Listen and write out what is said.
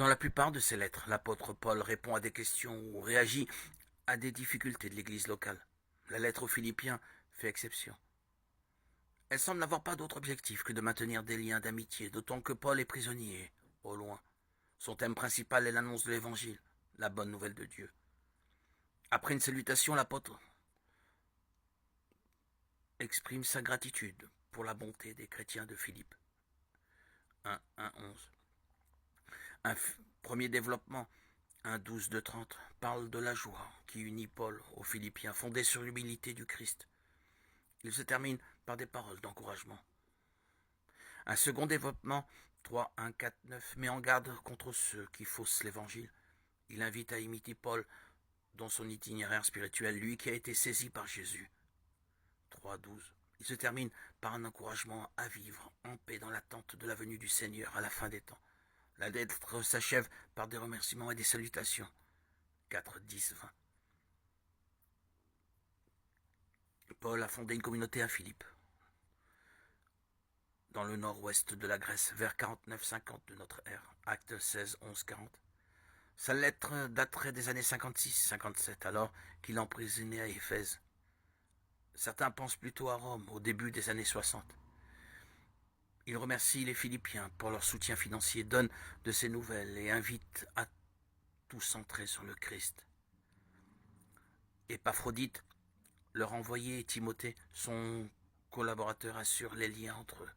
Dans la plupart de ses lettres, l'apôtre Paul répond à des questions ou réagit à des difficultés de l'Église locale. La lettre aux Philippiens fait exception. Elle semble n'avoir pas d'autre objectif que de maintenir des liens d'amitié, d'autant que Paul est prisonnier, au loin. Son thème principal est l'annonce de l'Évangile, la bonne nouvelle de Dieu. Après une salutation, l'apôtre exprime sa gratitude pour la bonté des chrétiens de Philippe. 1:11. Un premier développement, 1:12-30, parle de la joie qui unit Paul aux Philippiens, fondée sur l'humilité du Christ. Il se termine par des paroles d'encouragement. Un second développement, 3:1-4-9, met en garde contre ceux qui faussent l'évangile. Il invite à imiter Paul dans son itinéraire spirituel, lui qui a été saisi par Jésus. 3:12. Il se termine par un encouragement à vivre en paix dans l'attente de la venue du Seigneur à la fin des temps. La lettre s'achève par des remerciements et des salutations. 4:10-20. Paul a fondé une communauté à Philippe, dans le nord-ouest de la Grèce, vers 49-50 de notre ère. Acte 16:11-40. Sa lettre daterait des années 56-57, alors qu'il emprisonnait à Éphèse. Certains pensent plutôt à Rome, au début des années 60. Il remercie les Philippiens pour leur soutien financier, donne de ses nouvelles et invite à tout centrer sur le Christ. Épaphrodite, leur envoyé, Timothée, son collaborateur, assure les liens entre eux.